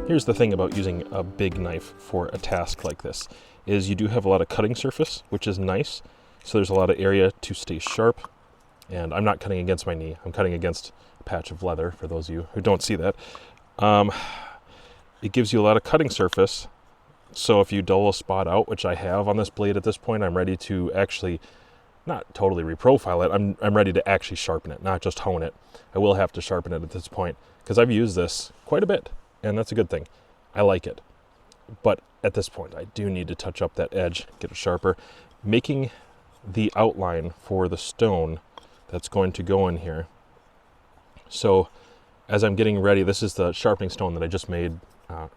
Here's the thing about using a big knife for a task like this, is you do have a lot of cutting surface, which is nice. So there's a lot of area to stay sharp. And I'm not cutting against my knee. I'm cutting against a patch of leather, for those of you who don't see that. It gives you a lot of cutting surface. So if you dull a spot out, which I have on this blade at this point, I'm ready to actually, not totally reprofile it, I'm ready to actually sharpen it, not just hone it. I will have to sharpen it at this point, because I've used this quite a bit, and that's a good thing. I like it. But at this point, I do need to touch up that edge, get it sharper. Making the outline for the stone that's going to go in here. So as I'm getting ready, this is the sharpening stone that I just made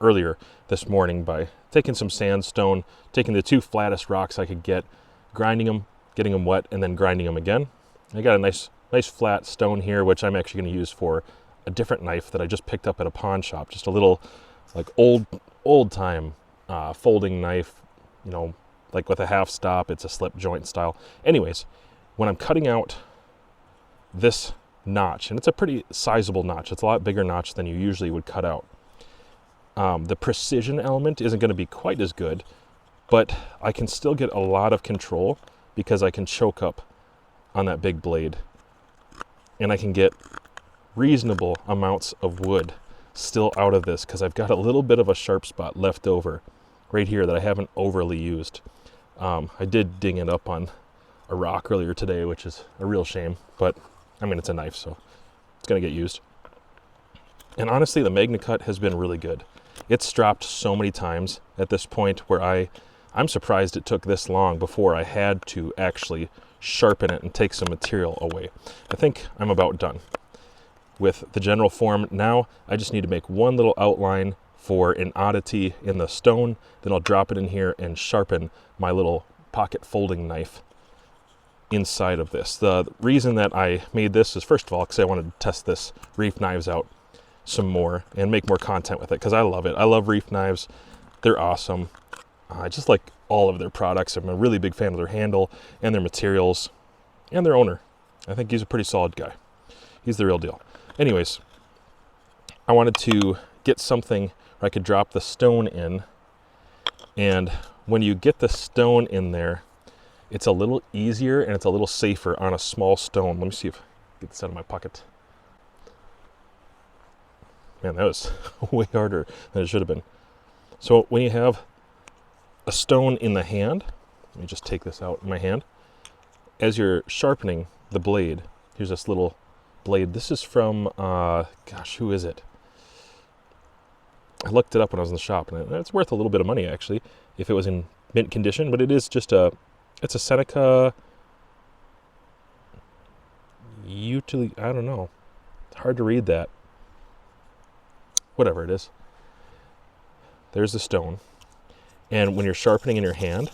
earlier this morning by taking some sandstone, taking the 2 flattest rocks I could get, grinding them, getting them wet, and then grinding them again. I got a nice flat stone here, which I'm actually going to use for a different knife that I just picked up at a pawn shop. Just a little like old time folding knife, you know, like with a half stop. It's a slip joint style. Anyways, when I'm cutting out this notch, and it's a pretty sizable notch, it's a lot bigger notch than you usually would cut out. The precision element isn't going to be quite as good, but I can still get a lot of control because I can choke up on that big blade, and I can get reasonable amounts of wood still out of this because I've got a little bit of a sharp spot left over right here that I haven't overly used. I did ding it up on a rock earlier today, which is a real shame, but I mean, it's a knife, so it's going to get used. And honestly, the MAGNACUT has been really good. It's stropped so many times at this point where I'm surprised it took this long before I had to actually sharpen it and take some material away. I think I'm about done with the general form. Now I just need to make one little outline for an oddity in the stone, then I'll drop it in here and sharpen my little pocket folding knife inside of this. The reason that I made this is, first of all, because I wanted to test this REIFF knives out some more and make more content with it, because I love it. I love REIFF knives. They're awesome. I just like all of their products. I'm a really big fan of their handle and their materials and their owner. I think he's a pretty solid guy. He's the real deal. Anyways, I wanted to get something where I could drop the stone in, and when you get the stone in there, it's a little easier and it's a little safer on a small stone. Let me see if I can get this out of my pocket. Man, that was way harder than it should have been. So when you have a stone in the hand, let me just take this out in my hand. As you're sharpening the blade, here's this little blade. This is from, gosh, who is it? I looked it up when I was in the shop, and it's worth a little bit of money, actually, if it was in mint condition, but it is just it's a Seneca utility, I don't know. It's hard to read that. Whatever it is. There's the stone. And when you're sharpening in your hand,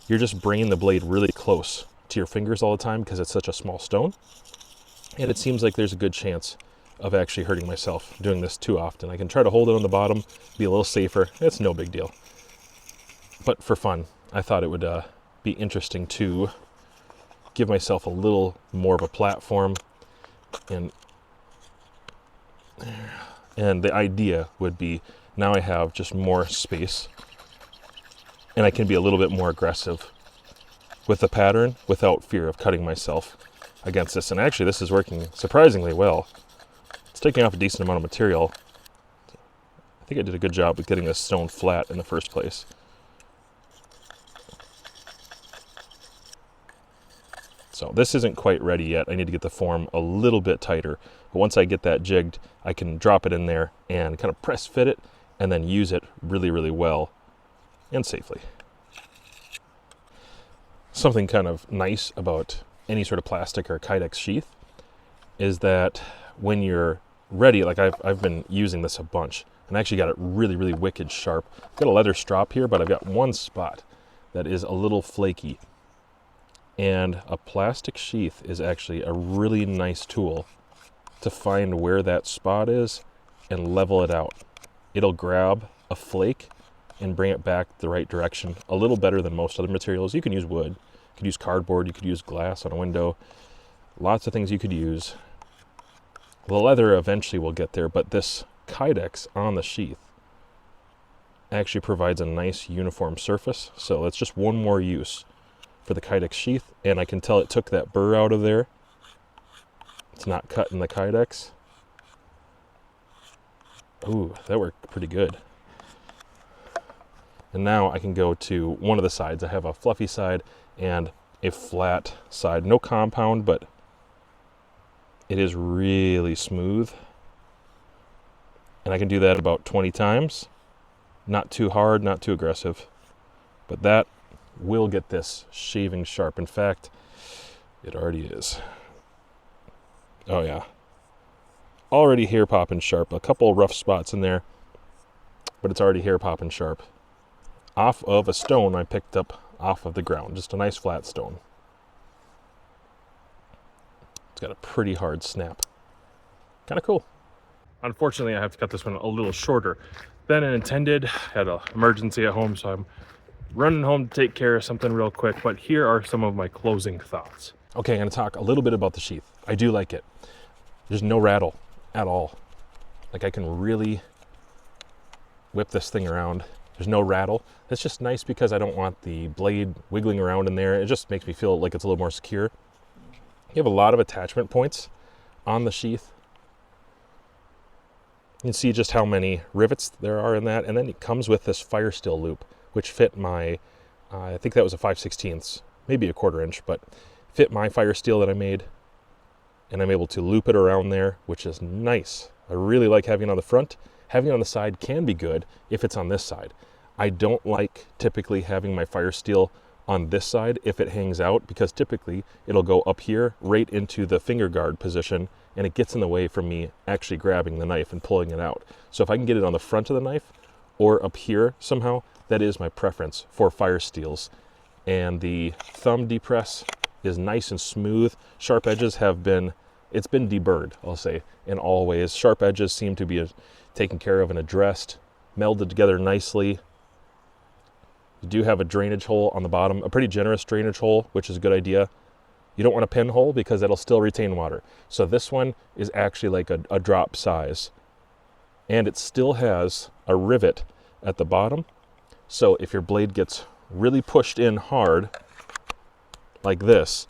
you're just bringing the blade really close to your fingers all the time because it's such a small stone. And it seems like there's a good chance of actually hurting myself doing this too often. I can try to hold it on the bottom, be a little safer. It's no big deal. But for fun, I thought it would be interesting to give myself a little more of a platform, and the idea would be, now I have just more space and I can be a little bit more aggressive with the pattern without fear of cutting myself against this. And actually this is working surprisingly well. It's taking off a decent amount of material. I think I did a good job with getting this stone flat in the first place. So this isn't quite ready yet. I need to get the form a little bit tighter. But once I get that jigged, I can drop it in there and kind of press fit it and then use it really, really well and safely. Something kind of nice about any sort of plastic or Kydex sheath is that when you're ready, like I've been using this a bunch, and I actually got it really, really wicked sharp. I've got a leather strop here, but I've got one spot that is a little flaky. And a plastic sheath is actually a really nice tool to find where that spot is and level it out. It'll grab a flake and bring it back the right direction a little better than most other materials. You can use wood, you could use cardboard, you could use glass on a window, lots of things you could use. The leather eventually will get there, but this Kydex on the sheath actually provides a nice uniform surface. So that's just one more use for the Kydex sheath, and I can tell it took that burr out of there. It's not cutting the Kydex. Ooh, that worked pretty good. And now I can go to one of the sides. I have a fluffy side and a flat side. No compound, but it is really smooth. And I can do that about 20 times. Not too hard, not too aggressive. But that will get this shaving sharp. In fact, it already is. Oh yeah. Already hair popping sharp. A couple rough spots in there, but it's already hair popping sharp. Off of a stone I picked up off of the ground. Just a nice flat stone. It's got a pretty hard snap. Kind of cool. Unfortunately, I have to cut this one a little shorter than intended. Had an emergency at home, so I'm running home to take care of something real quick, but here are some of my closing thoughts. Okay, I'm going to talk a little bit about the sheath. I do like it. There's no rattle at all. Like, I can really whip this thing around. There's no rattle. It's just nice because I don't want the blade wiggling around in there. It just makes me feel like it's a little more secure. You have a lot of attachment points on the sheath. You can see just how many rivets there are in that, and then it comes with this fire steel loop, which fit my, I think that was a 5/16, maybe a 1/4 inch, but fit my fire steel that I made, and I'm able to loop it around there, which is nice. I really like having it on the front. Having it on the side can be good if it's on this side. I don't like typically having my fire steel on this side if it hangs out, because typically it'll go up here right into the finger guard position, and it gets in the way from me actually grabbing the knife and pulling it out. So if I can get it on the front of the knife or up here somehow, that is my preference for fire steels. And the thumb depress is nice and smooth. Sharp edges have been, it's been deburred, I'll say, in all ways. Sharp edges seem to be taken care of and addressed, melded together nicely. You do have a drainage hole on the bottom, a pretty generous drainage hole, which is a good idea. You don't want a pinhole because it'll still retain water. So this one is actually like a drop size. And it still has a rivet at the bottom. So if your blade gets really pushed in hard, like this,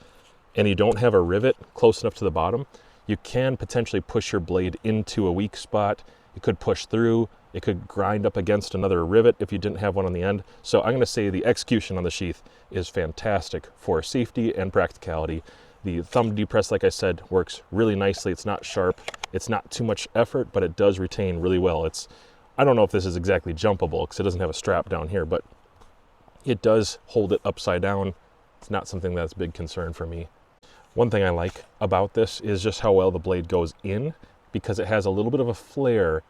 and you don't have a rivet close enough to the bottom, you can potentially push your blade into a weak spot. It could push through. It could grind up against another rivet if you didn't have one on the end. So I'm going to say the execution on the sheath is fantastic for safety and practicality. The thumb depress, like I said, works really nicely. It's not sharp. It's not too much effort, but it does retain really well. I don't know if this is exactly jumpable because it doesn't have a strap down here, but it does hold it upside down. It's not something that's a big concern for me. One thing I like about this is just how well the blade goes in, because it has a little bit of a flare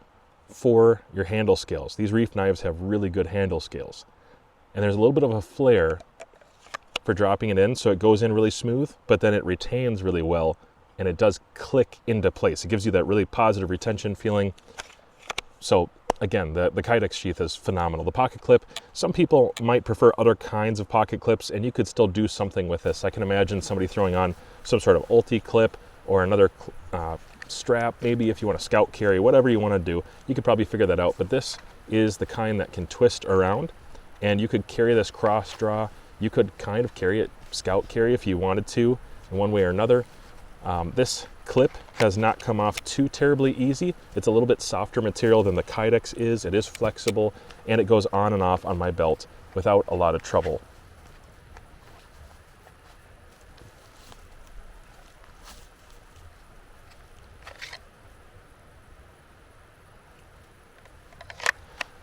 for your handle scales. These REIFF knives have really good handle scales, and there's a little bit of a flare for dropping it in, so it goes in really smooth, but then it retains really well, and it does click into place. It gives you that really positive retention feeling. So again, the Kydex sheath is phenomenal. The pocket clip, some people might prefer other kinds of pocket clips, and you could still do something with this. I can imagine somebody throwing on some sort of ulti clip or another strap, maybe if you want to scout carry, whatever you want to do, you could probably figure that out. But this is the kind that can twist around, and you could carry this cross draw. You could kind of carry it scout carry if you wanted to in one way or another. This clip has not come off too terribly easy. It's a little bit softer material than the Kydex is. It is flexible, and it goes on and off on my belt without a lot of trouble.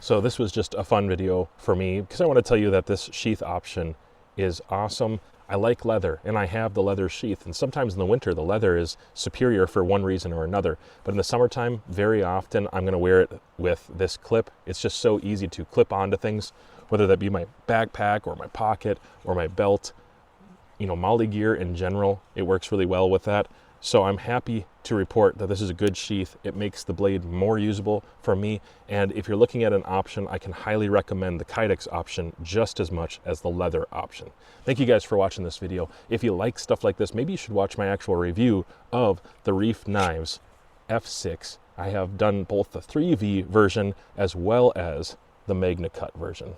So this was just a fun video for me because I want to tell you that this sheath option is awesome. I like leather, and I have the leather sheath, and sometimes in the winter the leather is superior for one reason or another. But in the summertime, very often I'm going to wear it with this clip. It's just so easy to clip onto things, whether that be my backpack or my pocket or my belt. You know, molly gear in general, it works really well with that. So I'm happy to report that this is a good sheath. It makes the blade more usable for me. And if you're looking at an option, I can highly recommend the Kydex option just as much as the leather option. Thank you guys for watching this video. If you like stuff like this, maybe you should watch my actual review of the REIFF knives F6. I have done both the 3V version as well as the MAGNACUT version.